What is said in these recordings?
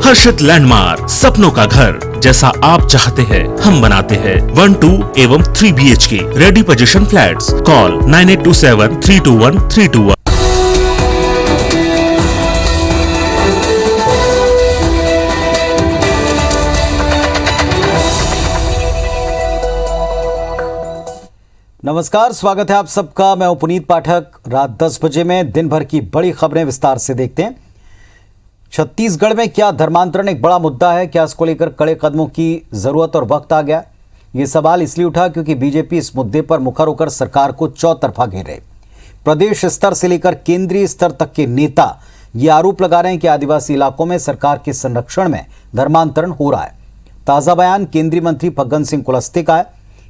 हर्षित landmark, सपनों का घर जैसा आप चाहते हैं हम बनाते हैं। 1, 2 एवं 3 BHK ready position flats. Call 9827321321। नमस्कार, स्वागत है आप सबका। मैं हूं पुनीत पाठक। रात 10 बजे में दिन भर की बड़ी खबरें विस्तार से देखते हैं। छत्तीसगढ़ में क्या धर्मांतरण एक बड़ा मुद्दा है? क्या इसको लेकर कड़े कदमों की जरूरत और वक्त आ गया? ये सवाल इसलिए उठा क्योंकि बीजेपी इस मुद्दे पर मुखर होकर सरकार को चौतरफा घेर रहे। प्रदेश स्तर से लेकर केंद्रीय स्तर तक के नेता ये आरोप लगा रहे हैं कि आदिवासी इलाकों में सरकार के संरक्षण में धर्मांतरण हो रहा है। ताजा बयान केंद्रीय मंत्री फग्गन सिंह कुलस्ते का है।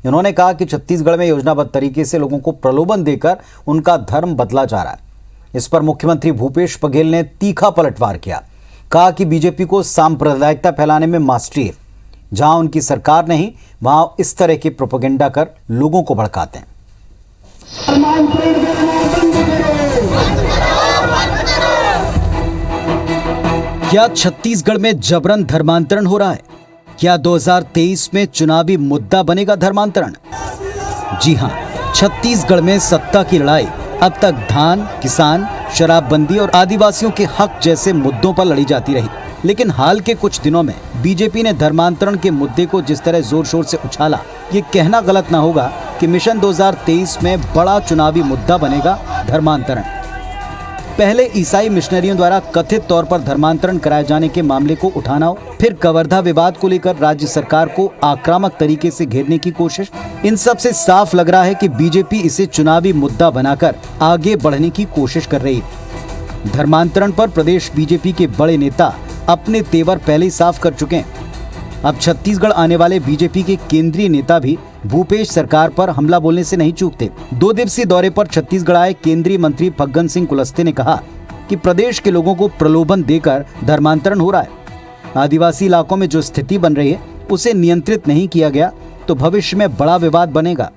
उन्होंने कहा कि छत्तीसगढ़ में योजनाबद्ध तरीके से लोगों को प्रलोभन देकर उनका धर्म बदला जा रहा है। इस पर मुख्यमंत्री भूपेश बघेल ने तीखा पलटवार किया। कहा कि बीजेपी को सांप्रदायिकता फैलाने में मास्टरी है। जहां उनकी सरकार नहीं, वहां इस तरह के प्रोपेगेंडा कर लोगों को भड़काते हैं। क्या छत्तीसगढ़ में जबरन धर्मांतरण हो रहा है? क्या 2023 में चुनावी मुद्दा बनेगा धर्मांतरण? जी हां, छत्तीसगढ़ में सत्ता की लड़ाई अब तक धान, किसान, शराबबंदी और आदिवासियों के हक जैसे मुद्दों पर लड़ी जाती रही। लेकिन हाल के कुछ दिनों में बीजेपी ने धर्मांतरण के मुद्दे को जिस तरह जोर शोर से उछाला, ये कहना गलत ना होगा कि मिशन 2023 में बड़ा चुनावी मुद्दा बनेगा धर्मांतरण। पहले ईसाई मिशनरियों द्वारा कथित तौर पर धर्मांतरण कराए जाने के मामले को उठाना हो, फिर कवर्धा विवाद को लेकर राज्य सरकार को आक्रामक तरीके से घेरने की कोशिश, इन सब से साफ लग रहा है कि बीजेपी इसे चुनावी मुद्दा बनाकर आगे बढ़ने की कोशिश कर रही है। धर्मांतरण पर प्रदेश बीजेपी के बड़े नेता अपने तेवर पहले ही साफ कर चुके हैं। अब छत्तीसगढ़ आने वाले बीजेपी के केंद्रीय नेता भी भूपेश सरकार पर हमला बोलने से नहीं चूकते। 2 दिवसीय दौरे पर छत्तीसगढ़ आए केंद्रीय मंत्री फग्गन सिंह कुलस्ते ने कहा कि प्रदेश के लोगों को प्रलोभन देकर धर्मांतरण हो रहा है। आदिवासी इलाकों में जो स्थिति बन रही है उसे नियंत्रित नहीं किया गया तो भविष्य में बड़ा विवाद बनेगा।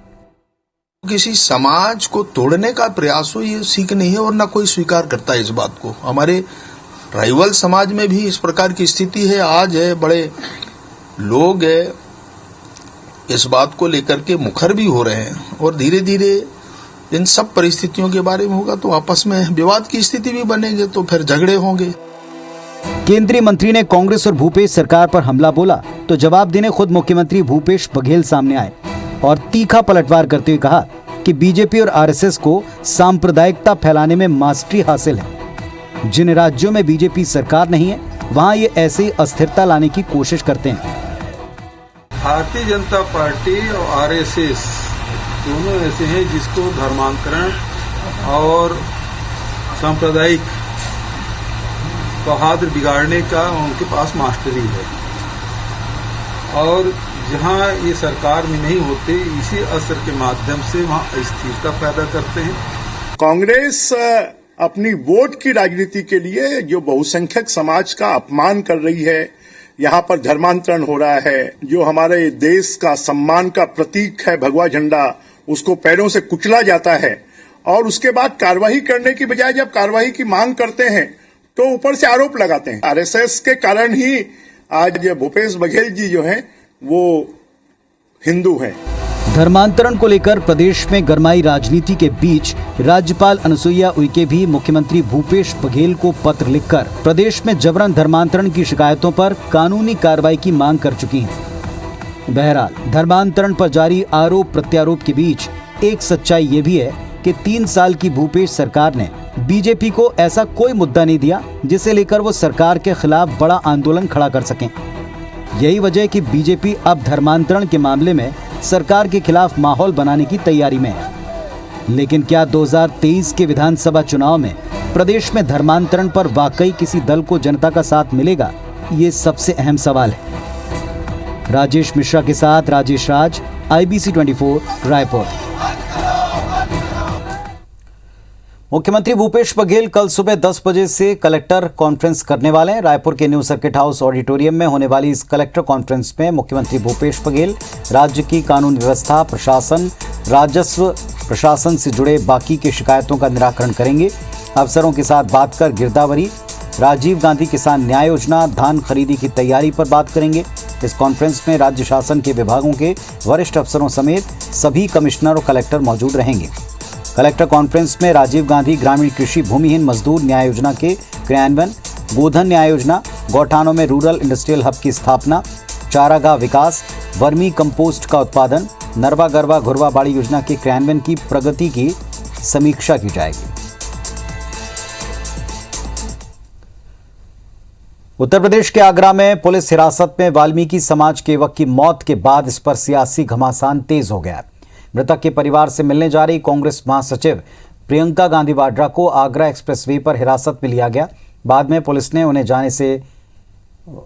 किसी समाज को तोड़ने का प्रयास हो, ये सीख नहीं है और ना कोई स्वीकार करता है इस बात को। हमारे राइवल समाज में भी इस प्रकार की स्थिति है। आज है, बड़े लोग है इस बात को लेकर के मुखर भी हो रहे हैं और धीरे धीरे इन सब परिस्थितियों के बारे में होगा तो आपस में विवाद की स्थिति भी बनेगी, तो फिर झगड़े होंगे। केंद्रीय मंत्री ने कांग्रेस और भूपेश सरकार पर हमला बोला तो जवाब देने खुद मुख्यमंत्री भूपेश बघेल सामने आए और तीखा पलटवार करते हुए कहा कि बीजेपी और आरएसएस को सांप्रदायिकता फैलाने में मास्टरी हासिल है। जिन राज्यों में बीजेपी सरकार नहीं है वहां ये ऐसे अस्थिरता लाने की कोशिश करते हैं। भारतीय जनता पार्टी और आरएसएस दोनों ऐसे हैं जिसको धर्मांतरण और सांप्रदायिक सौहार्द बिगाड़ने का उनके पास मास्टरी है और जहां ये सरकार में नहीं होते, इसी असर के माध्यम से वहां अस्थिरता पैदा करते हैं। कांग्रेस अपनी वोट की राजनीति के लिए जो बहुसंख्यक समाज का अपमान कर रही है, यहाँ पर धर्मांतरण हो रहा है, जो हमारे देश का सम्मान का प्रतीक है भगवा झंडा, उसको पैरों से कुचला जाता है और उसके बाद कार्रवाई करने की बजाय जब कार्रवाई की मांग करते हैं तो ऊपर से आरोप लगाते हैं। आरएसएस के कारण ही आज भूपेश बघेल जी जो हैं वो हिंदू हैं। धर्मांतरण को लेकर प्रदेश में गरमाई राजनीति के बीच राज्यपाल अनुसुईया उइके भी मुख्यमंत्री भूपेश बघेल को पत्र लिखकर प्रदेश में जबरन धर्मांतरण की शिकायतों पर कानूनी कार्रवाई की मांग कर चुकी हैं। बहरहाल धर्मांतरण पर जारी आरोप प्रत्यारोप के बीच एक सच्चाई ये भी है कि 3 साल की भूपेश सरकार ने बीजेपी को ऐसा कोई मुद्दा नहीं दिया जिसे लेकर वो सरकार के खिलाफ बड़ा आंदोलन खड़ा कर सकें। यही वजह है कि बीजेपी अब धर्मांतरण के मामले में सरकार के खिलाफ माहौल बनाने की तैयारी में है। लेकिन क्या 2023 के विधानसभा चुनाव में प्रदेश में धर्मांतरण पर वाकई किसी दल को जनता का साथ मिलेगा? ये सबसे अहम सवाल है। राजेश मिश्रा के साथ राजेश राज, IBC 24 रायपुर। मुख्यमंत्री भूपेश बघेल कल सुबह 10 बजे से कलेक्टर कॉन्फ्रेंस करने वाले हैं। रायपुर के न्यू सर्किट हाउस ऑडिटोरियम में होने वाली इस कलेक्टर कॉन्फ्रेंस में मुख्यमंत्री भूपेश बघेल राज्य की कानून व्यवस्था, प्रशासन, राजस्व प्रशासन से जुड़े बाकी की शिकायतों का निराकरण करेंगे। अफसरों के साथ बात कर गिरदावरी राजीव गांधी किसान न्याय योजना, धान खरीदी की तैयारी पर बात करेंगे। इस कॉन्फ्रेंस में राज्य शासन के विभागों के वरिष्ठ अफसरों समेत सभी कमिश्नर और कलेक्टर मौजूद रहेंगे। कलेक्टर कॉन्फ्रेंस में राजीव गांधी ग्रामीण कृषि भूमिहीन मजदूर न्याय योजना के क्रियान्वयन, गोधन न्याय योजना, गौठानों में रूरल इंडस्ट्रियल हब की स्थापना, चारागाह विकास, वर्मी कंपोस्ट का उत्पादन, नरवा गरवा घुरवा बाड़ी योजना के क्रियान्वयन की प्रगति की समीक्षा की जाएगी। उत्तर प्रदेश के आगरा में पुलिस हिरासत में वाल्मीकि समाज के युवक की मौत के बाद इस पर सियासी घमासान तेज हो गया है। मृतक के परिवार से मिलने जा रही कांग्रेस महासचिव प्रियंका गांधी वाड्रा को आगरा एक्सप्रेसवे पर हिरासत में लिया गया। बाद में पुलिस ने उन्हें जाने से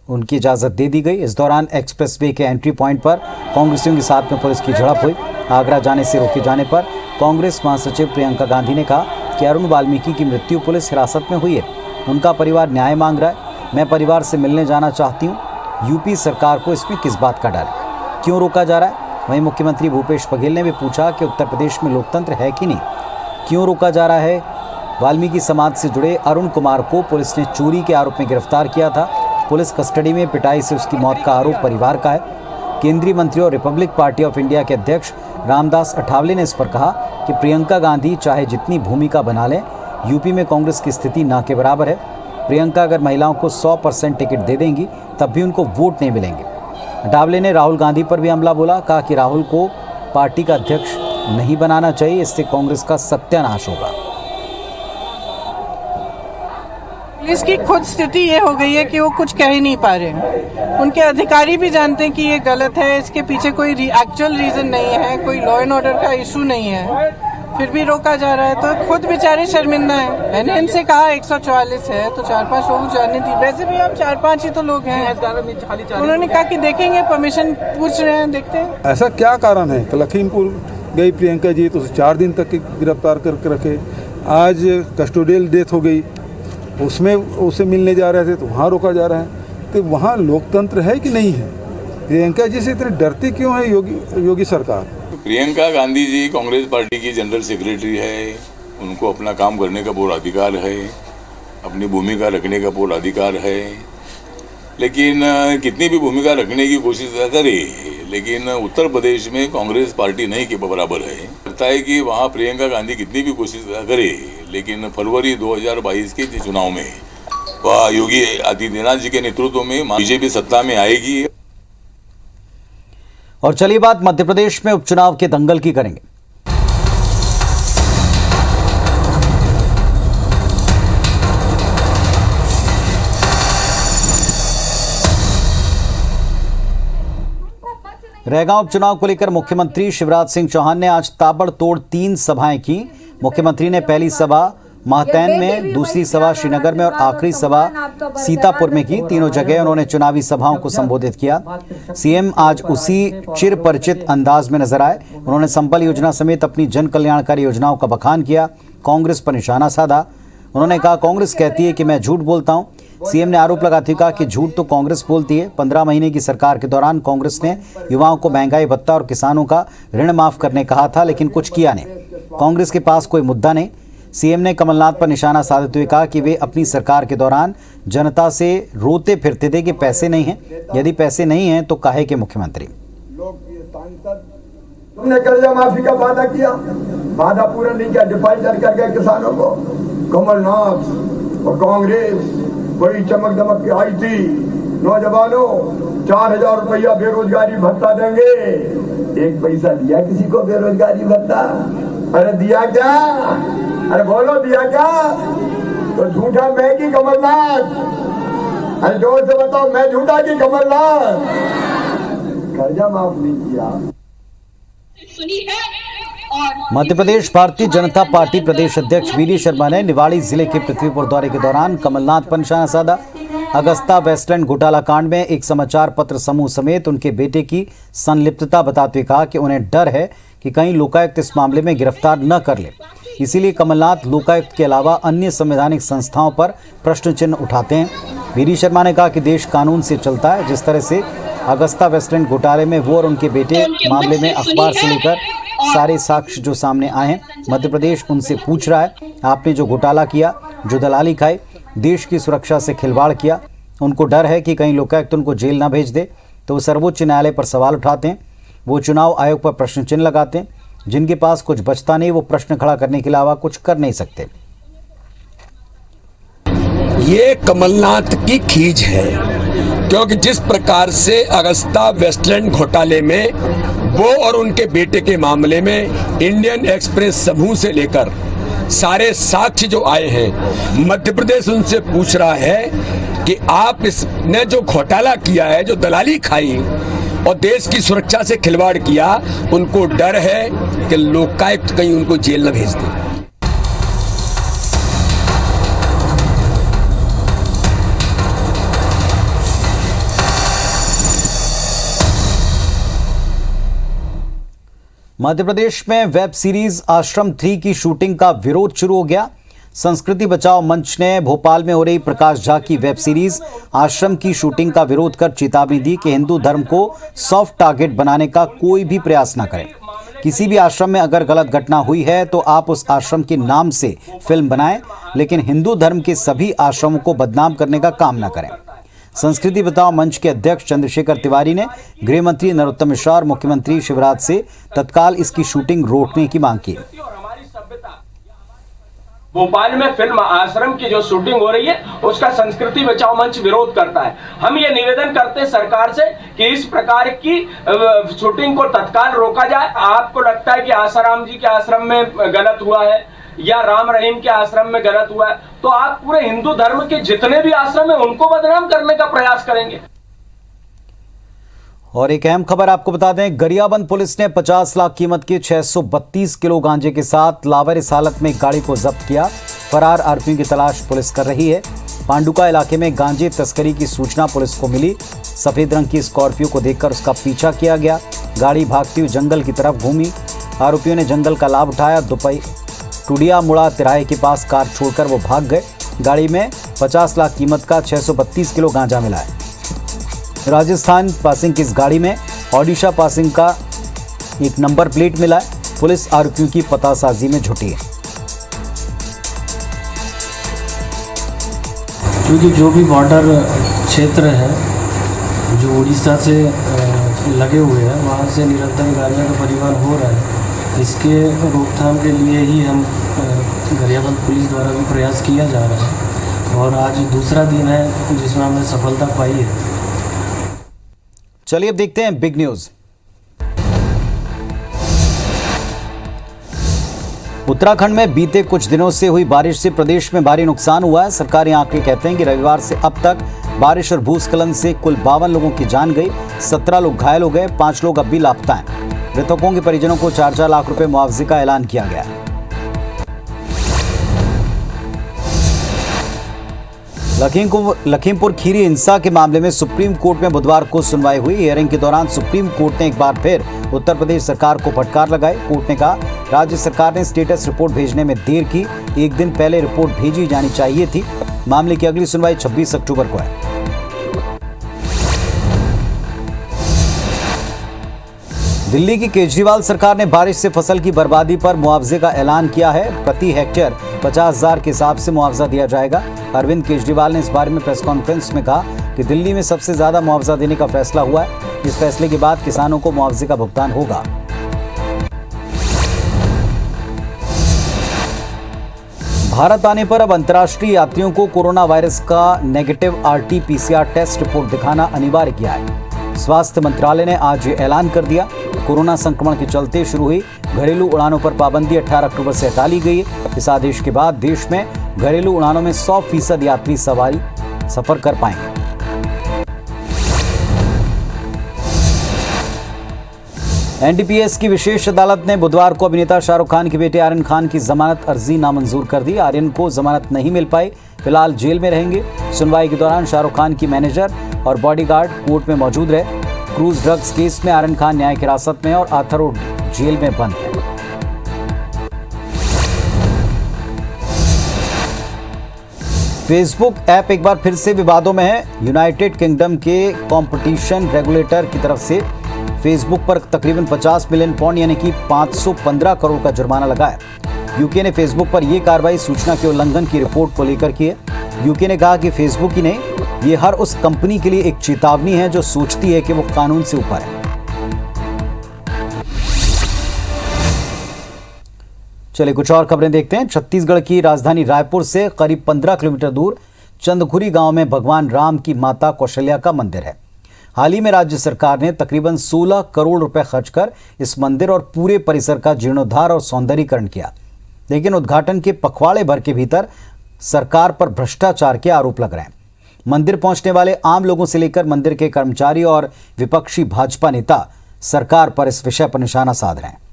उनकी इजाजत दे दी गई। इस दौरान एक्सप्रेसवे के एंट्री पॉइंट पर कांग्रेसियों के साथ में पुलिस की झड़प हुई। आगरा जाने से रोके जाने पर कांग्रेस महासचिव प्रियंका गांधी ने कहा कि अरुण वाल्मीकि की मृत्यु पुलिस हिरासत में हुई है, उनका परिवार न्याय मांग रहा है, मैं परिवार से मिलने जाना चाहती हूँ। यूपी सरकार को इसमें किस बात का डर है, क्यों रोका जा रहा है? वहीं मुख्यमंत्री भूपेश बघेल ने भी पूछा कि उत्तर प्रदेश में लोकतंत्र है कि नहीं, क्यों रोका जा रहा है? वाल्मीकि समाज से जुड़े अरुण कुमार को पुलिस ने चोरी के आरोप में गिरफ्तार किया था। पुलिस कस्टडी में पिटाई से उसकी मौत का आरोप परिवार का है। केंद्रीय मंत्री और रिपब्लिक पार्टी ऑफ इंडिया के अध्यक्ष रामदास अठावले ने इस पर कहा कि प्रियंका गांधी चाहे जितनी भूमिका बना लें, यूपी में कांग्रेस की स्थिति ना के बराबर है। प्रियंका अगर महिलाओं को 100% टिकट दे देंगी तब भी उनको वोट नहीं मिलेंगे। अठावले ने राहुल गांधी पर भी हमला बोला, कहा कि राहुल को पार्टी का अध्यक्ष नहीं बनाना चाहिए, इससे कांग्रेस का सत्यानाश होगा। पुलिस की खुद स्थिति ये हो गई है कि वो कुछ कह ही नहीं पा रहे हैं। उनके अधिकारी भी जानते हैं कि ये गलत है, इसके पीछे कोई एक्चुअल रीजन नहीं है, कोई लॉ एंड ऑर्डर का इशू नहीं है, फिर भी रोका जा रहा है। तो खुद बेचारे शर्मिंदा है। मैंने इनसे कहा 144 है तो 4-5 लोग जाने दी, वैसे भी अब 4-5 ही तो लोग हैं। उन्होंने कहा कि देखेंगे, परमिशन पूछ रहे हैं, देखते हैं। ऐसा क्या कारण है? लखीमपुर गई प्रियंका जी तो 4 दिन तक गिरफ्तार करके रखे। आज कस्टोडियल डेथ हो गई, उसमें उसे मिलने जा रहे थे तो वहाँ रोका जा रहा है। तो वहाँ लोकतंत्र है कि नहीं है? प्रियंका जी से इतनी डरती क्यों है योगी सरकार? प्रियंका गांधी जी कांग्रेस पार्टी की जनरल सेक्रेटरी है, उनको अपना काम करने का पूरा अधिकार है, अपनी भूमिका रखने का पूरा अधिकार है। लेकिन कितनी भी भूमिका रखने की कोशिश करे, लेकिन उत्तर प्रदेश में कांग्रेस पार्टी नहीं के बराबर है। लगता है कि वहाँ प्रियंका गांधी कितनी भी कोशिश करे, लेकिन फरवरी 2022 के चुनाव में वह योगी आदित्यनाथ जी के नेतृत्व में बीजेपी सत्ता में आएगी। और चलिए बात मध्य प्रदेश में उपचुनाव के दंगल की करेंगे। रैगांव उपचुनाव को लेकर मुख्यमंत्री शिवराज सिंह चौहान ने आज ताबड़तोड़ 3 सभाएं की। मुख्यमंत्री ने पहली सभा महतैन में, दूसरी सभा श्रीनगर में और आखिरी सभा सीतापुर में की। तीनों जगह उन्होंने चुनावी सभाओं को संबोधित किया। सीएम आज उसी चिर परिचित अंदाज में नजर आए। उन्होंने संबल योजना समेत अपनी जन कल्याणकारी योजनाओं का बखान किया, कांग्रेस पर निशाना साधा। उन्होंने कहा कांग्रेस कहती है कि मैं झूठ बोलता हूं। सीएम ने आरोप लगाते हुए कहा कि झूठ तो कांग्रेस बोलती है। 15 महीने की सरकार के दौरान कांग्रेस ने युवाओं को महंगाई भत्ता और किसानों का ऋण माफ करने कहा था, लेकिन कुछ किया नहीं। कांग्रेस के पास कोई मुद्दा नहीं। सीएम ने कमलनाथ पर निशाना साधते हुए कहा कि वे अपनी सरकार के दौरान जनता से रोते फिरते थे कि पैसे नहीं हैं। यदि पैसे नहीं हैं तो काहे के मुख्यमंत्री? तुमने कर्जा माफी का वादा किया, वादा पूरा नहीं किया, डिफाल्टर कर गए किसानों को। कमलनाथ और कांग्रेस बड़ी चमक दमक की आई थी, नौजवानों 4000 रुपया बेरोजगारी भत्ता देंगे। एक पैसा दिया किसी को बेरोजगारी भत्ता? अरे दिया क्या? अरे बोलो दिया क्या? तो झूठा मैं की कमलनाथ? अरे जोर से बताओ, मैं झूठा की कमलनाथ? कर्जा माफ नहीं किया। मध्य प्रदेश भारतीय जनता पार्टी प्रदेश अध्यक्ष वीडी शर्मा ने निवाड़ी जिले के पृथ्वीपुर दौरे के दौरान कमलनाथ पर निशाना साधा। अगस्ता वेस्टलैंड घोटाला कांड में एक समाचार पत्र समूह समेत उनके बेटे की संलिप्तता बताते हुए कहा कि उन्हें डर है कि कहीं लोकायुक्त इस मामले में गिरफ्तार न कर ले। इसीलिए कमलनाथ लोकायुक्त के अलावा अन्य संवैधानिक संस्थाओं पर प्रश्न चिन्ह उठाते हैं। वीडी शर्मा ने कहा कि देश कानून से चलता है। जिस तरह से अगस्ता वेस्टलैंड घोटाले में वो और उनके बेटे मामले में अखबार से लेकर सारे साक्ष्य जो सामने आए हैं, मध्य प्रदेश उनसे पूछ रहा है आपने जो घोटाला किया, जो दलाली खाई, देश की सुरक्षा से खिलवाड़ किया। उनको डर है कि कहीं लोकायुक्त उनको जेल ना भेज दे, तो वो सर्वोच्च न्यायालय पर सवाल उठाते हैं। वो चुनाव आयोग पर प्रश्न चिन्ह लगाते हैं। जिनके पास कुछ बचता नहीं, वो प्रश्न खड़ा करने के अलावा कुछ कर नहीं सकते। ये कमलनाथ की खींच है, क्योंकि जिस प्रकार से अगस्ता वेस्टलैंड घोटाले में वो और उनके बेटे के मामले में इंडियन एक्सप्रेस समूह से लेकर सारे साक्ष्य जो आए हैं, मध्य प्रदेश उनसे पूछ रहा है कि आप इसने जो घोटाला किया है, जो दलाली खाई और देश की सुरक्षा से खिलवाड़ किया, उनको डर है कि लोकायुक्त कहीं उनको जेल न भेज दे। मध्य प्रदेश में वेब सीरीज आश्रम 3 की शूटिंग का विरोध शुरू हो गया। संस्कृति बचाओ मंच ने भोपाल में हो रही प्रकाश झा की वेब सीरीज आश्रम की शूटिंग का विरोध कर चेतावनी दी कि हिंदू धर्म को सॉफ्ट टारगेट बनाने का कोई भी प्रयास न करें। किसी भी आश्रम में अगर गलत घटना हुई है तो आप उस आश्रम के नाम से फिल्म बनाएं, लेकिन हिंदू धर्म के सभी आश्रमों को बदनाम करने का काम न करें। संस्कृति बचाओ मंच के अध्यक्ष चंद्रशेखर तिवारी ने गृह मंत्री नरोत्तम मिश्रा और मुख्यमंत्री शिवराज से तत्काल इसकी शूटिंग रोकने की मांग की। भोपाल में फिल्म आश्रम की जो शूटिंग हो रही है उसका संस्कृति बचाओ मंच विरोध करता है। हम ये निवेदन करते हैं सरकार से कि इस प्रकार की शूटिंग को तत्काल रोका जाए। आपको लगता है कि आसाराम जी के आश्रम में गलत हुआ है या राम रहीम के आश्रम में गलत हुआ है, तो आप पूरे हिंदू धर्म के जितने भी आश्रम है उनको बदनाम करने का प्रयास करेंगे। और एक अहम खबर आपको बता दें, गरियाबंद पुलिस ने 50 लाख कीमत के 632 किलो गांजे के साथ लावारिस हालत में एक गाड़ी को जब्त किया। फरार आरोपियों की तलाश पुलिस कर रही है। पांडुका इलाके में गांजे तस्करी की सूचना पुलिस को मिली। सफेद रंग की स्कॉर्पियो को देखकर उसका पीछा किया गया। गाड़ी भागती हुई जंगल की तरफ घूमी। आरोपियों ने जंगल का लाभ उठाया। दोपहर टुडिया मुड़ा तिराहे के पास कार छोड़कर वो भाग गए। गाड़ी में 50 लाख कीमत का 632 किलो गांजा मिला है। राजस्थान पासिंग की इस गाड़ी में ओडिशा पासिंग का एक नंबर प्लेट मिला है। पुलिस आरोपियों की पतासाजी में जुटी है। क्योंकि जो भी बॉर्डर क्षेत्र है जो उड़ीसा से लगे हुए हैं, वहाँ से निरंतर गांजा का परिवहन हो रहा है। इसके रोकथाम के लिए ही हम गरियाबंद पुलिस द्वारा भी प्रयास किया जा रहा है और आज दूसरा दिन है जिसमें हमने सफलता पाई है। चलिए अब देखते हैं बिग न्यूज। उत्तराखंड में बीते कुछ दिनों से हुई बारिश से प्रदेश में भारी नुकसान हुआ है। सरकारी आंकड़े कहते हैं कि रविवार से अब तक बारिश और भूस्खलन से कुल 52 लोगों की जान गई, 17 लोग घायल हो गए, 5 लोग अब भी लापता हैं। मृतकों के परिजनों को 4-4 लाख रुपए मुआवजे का ऐलान किया गया है। लखीमपुर खीरी हिंसा के मामले में सुप्रीम कोर्ट में बुधवार को सुनवाई हुई। हियरिंग के दौरान सुप्रीम कोर्ट ने एक बार फिर उत्तर प्रदेश सरकार को फटकार लगाई। कोर्ट ने कहा राज्य सरकार ने स्टेटस रिपोर्ट भेजने में देर की, एक दिन पहले रिपोर्ट भेजी जानी चाहिए थी। मामले की अगली सुनवाई 26 अक्टूबर को है। दिल्ली की केजरीवाल सरकार ने बारिश से फसल की बर्बादी पर मुआवजे का ऐलान किया है। प्रति हेक्टेयर 50,000 के हिसाब से मुआवजा दिया जाएगा। अरविंद केजरीवाल ने इस बारे में प्रेस कॉन्फ्रेंस में कहा कि दिल्ली में सबसे ज्यादा मुआवजा देने का फैसला हुआ है। इस फैसले के बाद किसानों को मुआवजे का भुगतान होगा। भारत आने पर अब अंतर्राष्ट्रीय यात्रियों को कोरोना वायरस का नेगेटिव RT-PCR टेस्ट रिपोर्ट दिखाना अनिवार्य किया है। स्वास्थ्य मंत्रालय ने आज ये ऐलान कर दिया। कोरोना संक्रमण के चलते शुरू हुई घरेलू उड़ानों पर पाबंदी 18 अक्टूबर से हटा ली गई है। इस आदेश के बाद देश में घरेलू उड़ानों में 100% यात्री सफर कर पाएंगे। NDPS की विशेष अदालत ने बुधवार को अभिनेता शाहरुख खान के बेटे आर्यन खान की जमानत अर्जी नामंजूर कर दी। आर्यन को जमानत नहीं मिल पाई, फिलहाल जेल में रहेंगे। सुनवाई के दौरान शाहरुख खान की मैनेजर और बॉडीगार्ड कोर्ट में मौजूद रहे। क्रूज ड्रग्स केस में आर्यन खान न्यायिक हिरासत में और आर्थर रोड जेल में बंद है। फेसबुक ऐप एक बार फिर से विवादों में है। यूनाइटेड किंगडम के कंपटीशन रेगुलेटर की तरफ से फेसबुक पर तकरीबन 50 मिलियन पाउंड यानी कि 515 करोड़ का जुर्माना लगाया। यूके ने फेसबुक पर यह कार्रवाई सूचना के उल्लंघन की रिपोर्ट को लेकर की है। यूके ने कहा कि फेसबुक ही नहीं, ये हर उस कंपनी के लिए एक चेतावनी है जो सोचती है कि वो कानून से ऊपर है। चलिए कुछ और खबरें देखते हैं। छत्तीसगढ़ की राजधानी रायपुर से करीब 15 किलोमीटर दूर चंदखुरी गांव में भगवान राम की माता कौशल्या का मंदिर है। हाल ही में राज्य सरकार ने तकरीबन 16 करोड़ रुपए खर्च कर इस मंदिर और पूरे परिसर का जीर्णोद्धार और सौंदर्यीकरण किया, लेकिन उद्घाटन के पखवाड़े भर के भीतर सरकार पर भ्रष्टाचार के आरोप लग रहे हैं। मंदिर पहुंचने वाले आम लोगों से लेकर मंदिर के कर्मचारी और विपक्षी भाजपा नेता सरकार पर इस विषय पर निशाना साध रहे हैं।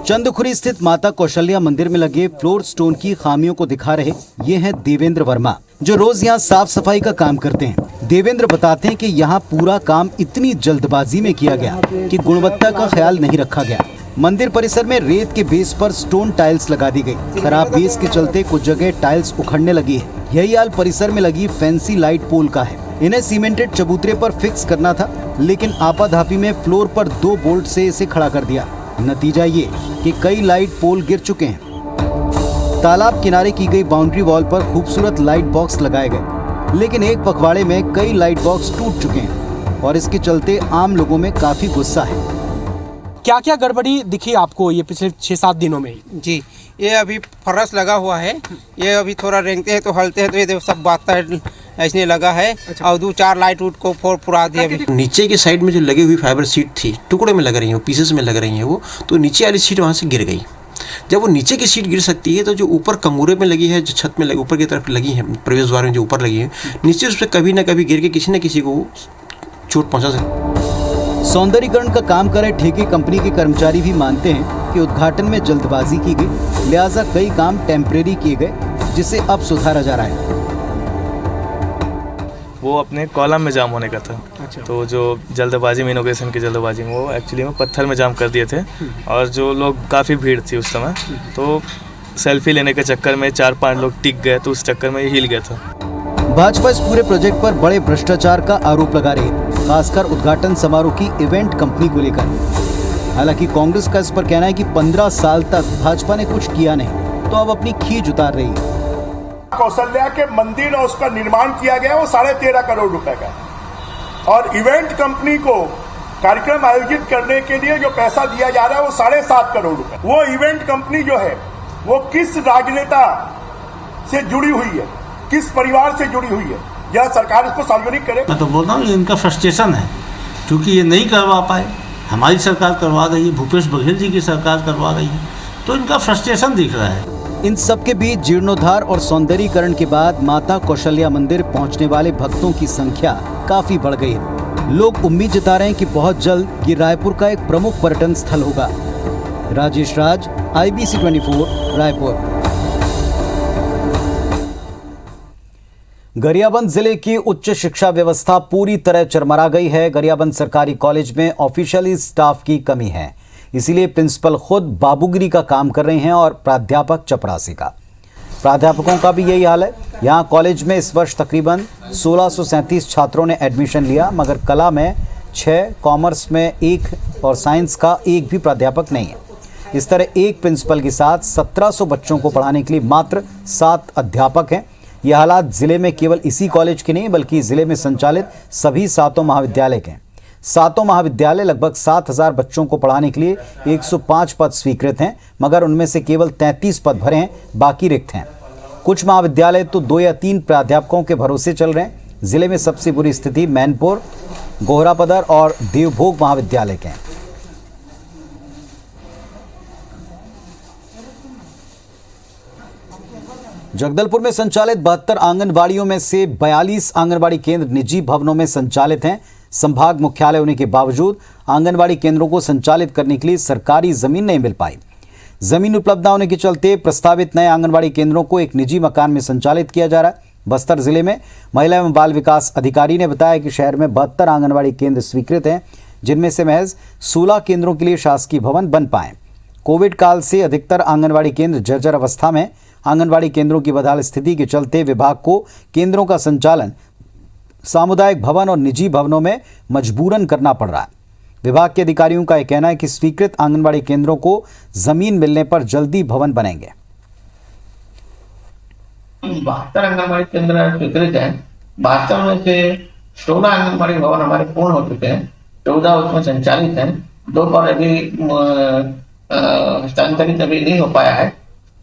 चंदखुरी स्थित माता कौशल्या मंदिर में लगे फ्लोर स्टोन की खामियों को दिखा रहे ये हैं देवेंद्र वर्मा, जो रोज यहाँ साफ सफाई का काम करते हैं। देवेंद्र बताते हैं कि यहाँ पूरा काम इतनी जल्दबाजी में किया गया कि गुणवत्ता का ख्याल नहीं रखा गया। मंदिर परिसर में रेत के बेस पर स्टोन टाइल्स लगा दी गई। खराब बेस के चलते कुछ जगह टाइल्स उखड़ने लगी है। यही हाल परिसर में लगी फैंसी लाइट पोल का है। इन्हें सीमेंटेड चबूतरे पर फिक्स करना था, लेकिन आपाधापी में फ्लोर पर 2 बोल्ट से इसे खड़ा कर दिया। नतीजा ये कि कई लाइट पोल गिर चुके हैं। तालाब किनारे की गई बाउंड्री वॉल पर खूबसूरत लाइट बॉक्स लगाए गए, लेकिन एक पखवाड़े में कई लाइट बॉक्स टूट चुके हैं और इसके चलते आम लोगों में काफी गुस्सा है। क्या क्या गड़बड़ी दिखी आपको ये पिछले 6-7 दिनों में? जी, ये अभी फरस लगा हुआ है, ये अभी थोड़ा रेंगते हैं तो हलते हैं तो ये सब बात ऐसे लगा है। अच्छा। और 2-4 लाइट उट को पुरा दिया। अभी नीचे की साइड में जो लगी हुई फाइबर सीट थी, टुकड़े में लग रही है, पीसेस में लग रही है वो, तो नीचे वाली सीट वहाँ से गिर गई। जब वो नीचे की सीट गिर सकती है तो जो ऊपर कमूरे में लगी है, जो छत में लगी ऊपर की तरफ लगी है, प्रवेश द्वार में जो ऊपर लगी है, नीचे उस पर कभी ना कभी गिर के किसी न किसी को चोट पहुँचा सकती। सौंदर्यीकरण का काम करे ठेके कंपनी के कर्मचारी भी मानते हैं कि उद्घाटन में जल्दबाजी की गई, लिहाजा कई काम टेम्परेरी किए गए, जिसे अब सुधारा जा रहा है। वो अपने कॉलम में जाम होने का था। अच्छा। तो जो जल्दबाजी में, इनोग्रेशन की जल्दबाजी में, वो एक्चुअली में पत्थर में जाम कर दिए थे और जो लोग काफ़ी भीड़ थी उस समय, तो सेल्फी लेने के चक्कर में 4-5 लोग टिक गए, तो उस चक्कर में ये हिल गया था। भाजपा इस पूरे प्रोजेक्ट पर बड़े भ्रष्टाचार का आरोप लगा रही है, खासकर उद्घाटन समारोह की इवेंट कंपनी को लेकर। हालांकि कांग्रेस का इस पर कहना है कि 15 साल तक भाजपा ने कुछ किया नहीं, तो अब अपनी खींच उतार रही है। कौशल्या के मंदिर और उसका निर्माण किया गया वो 13.5 करोड़ रुपए का, और इवेंट कंपनी को कार्यक्रम आयोजित करने के लिए जो पैसा दिया जा रहा है वो 7.5 करोड़ रुपए। वो इवेंट कंपनी जो है वो किस राजनेता से जुड़ी हुई है, किस परिवार से जुड़ी हुई है, यह सरकार इसको सार्वजनिक करे। मैं तो बोल रहा हूँ ये इनका फ्रस्ट्रेशन है, क्योंकि ये नहीं करवा पाए, हमारी सरकार करवा रही है, भूपेश बघेल जी की सरकार करवा रही है, तो इनका फ्रस्ट्रेशन दिख रहा है। इन सब के बीच जीर्णोद्धार और सौंदर्यीकरण के बाद माता कौशल्या मंदिर पहुंचने वाले भक्तों की संख्या काफी बढ़ गई है। लोग उम्मीद जता रहे हैं कि बहुत जल्द ये रायपुर का एक प्रमुख पर्यटन स्थल होगा। राजेश राज, IBC 24, रायपुर। गरियाबंद जिले की उच्च शिक्षा व्यवस्था पूरी तरह चरमरा गई है। गरियाबंद सरकारी कॉलेज में ऑफिशियली स्टाफ की कमी है, इसीलिए प्रिंसिपल खुद बाबूगिरी का काम कर रहे हैं और प्राध्यापक चपरासी का। प्राध्यापकों का भी यही हाल है। यहाँ कॉलेज में इस वर्ष तकरीबन 1637 छात्रों ने एडमिशन लिया, मगर कला में 6, कॉमर्स में 1 और साइंस का 1 भी प्राध्यापक नहीं है। इस तरह एक प्रिंसिपल के साथ 1700 बच्चों को पढ़ाने के लिए मात्र 7 अध्यापक हैं। ये हालात जिले में केवल इसी कॉलेज के नहीं बल्कि जिले में संचालित सभी 7 महाविद्यालय के हैं। 7 महाविद्यालय लगभग 7000 बच्चों को पढ़ाने के लिए 105 पद स्वीकृत हैं, मगर उनमें से केवल 33 पद भरे हैं, बाकी रिक्त हैं। कुछ महाविद्यालय तो 2 या 3 प्राध्यापकों के भरोसे चल रहे हैं। जिले में सबसे बुरी स्थिति मैनपुर, गोहरापदर और देवभोग महाविद्यालय के हैं। जगदलपुर में संचालित 72 आंगनबाड़ियों में से 42 आंगनबाड़ी केंद्र निजी भवनों में संचालित हैं। संभाग मुख्यालय होने के बावजूद आंगनबाड़ी केंद्रों को संचालित करने के लिए सरकारी जमीन नहीं मिल पाई। जमीन उपलब्ध न होने के चलते प्रस्तावित नए आंगनबाड़ी केंद्रों को एक निजी मकान में संचालित किया जा रहा है। बस्तर जिले में महिला एवं बाल विकास अधिकारी ने बताया कि शहर में 72 आंगनबाड़ी केंद्र स्वीकृत हैं, जिनमें से महज 16 केंद्रों के लिए शासकीय भवन बन पाए। कोविड काल से अधिकतर आंगनबाड़ी केंद्र जर्जर अवस्था में। आंगनबाड़ी केंद्रों की बदहाल स्थिति के चलते विभाग को केंद्रों का संचालन सामुदायिक भवन और निजी भवनों में मजबूरन करना पड़ रहा है। विभाग के अधिकारियों का यह कहना है कि स्वीकृत आंगनबाड़ी केंद्रों को जमीन मिलने पर जल्दी भवन बनेंगे। 72 आंगनबाड़ी केंद्र स्वीकृत हैं। 72 में से 16 आंगनबाड़ी भवन हमारे पूर्ण हो चुके हैं, 14 उसमें संचालित हैं, 2 पर अभी हस्तांतरित अभी नहीं हो पाया है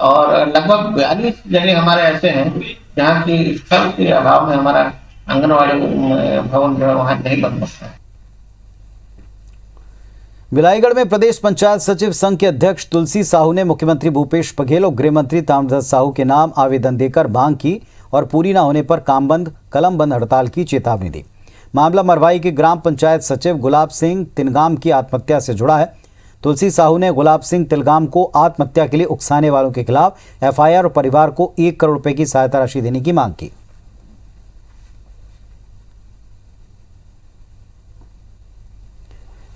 और लगभग 42 जगह हमारे ऐसे हैं जहाँ की स्थल के अभाव में हमारा आंगनबाड़ी भवन जो है वहाँ नहीं बन सकता है। बिलाईगढ़ में प्रदेश पंचायत सचिव संघ के अध्यक्ष तुलसी साहू ने मुख्यमंत्री भूपेश बघेल और गृह मंत्री ताम्रध्वज साहू के नाम आवेदन देकर मांग की और पूरी न होने पर कामबंद कलमबंद हड़ताल की चेतावनी दी। मामला मरवाई के ग्राम पंचायत सचिव गुलाब सिंह तिलगाम की आत्महत्या से जुड़ा है। तुलसी साहू ने गुलाब सिंह तिलगाम को आत्महत्या के लिए उकसाने वालों के खिलाफ FIR और परिवार को 1 करोड़ रुपए की सहायता राशि देने की मांग की।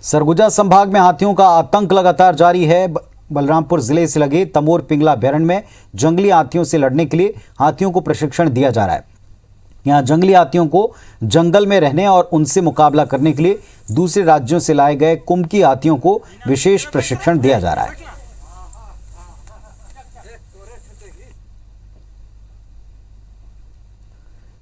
सरगुजा संभाग में हाथियों का आतंक लगातार जारी है। बलरामपुर जिले से लगे तमोर पिंगला बैरन में जंगली हाथियों से लड़ने के लिए हाथियों को प्रशिक्षण दिया जा रहा है। यहां जंगली हाथियों को जंगल में रहने और उनसे मुकाबला करने के लिए दूसरे राज्यों से लाए गए कुमकी हाथियों को विशेष प्रशिक्षण दिया जा रहा है।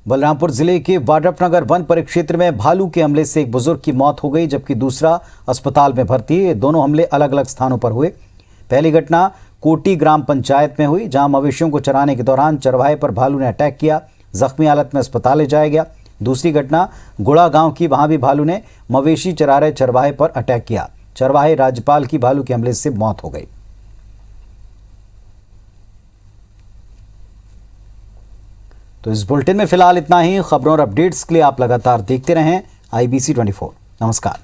बलरामपुर जिले के वाड्रफनगर वन परिक्षेत्र में भालू के हमले से एक बुजुर्ग की मौत हो गई, जबकि दूसरा अस्पताल में भर्ती है। दोनों हमले अलग अलग स्थानों पर हुए। पहली घटना कोटी ग्राम पंचायत में हुई, जहां मवेशियों को चराने के दौरान चरवाहे पर भालू ने अटैक किया, जख्मी हालत में अस्पताल ले जाया गया। दूसरी घटना गुड़ा गांव की, वहां भी भालू ने मवेशी चरा रहे चरवाहे पर अटैक किया। चरवाहे राज्यपाल की भालू के हमले से मौत हो गई। तो इस बुलेटिन में फिलहाल इतना ही। खबरों और अपडेट्स के लिए आप लगातार देखते रहें IBC 24। नमस्कार।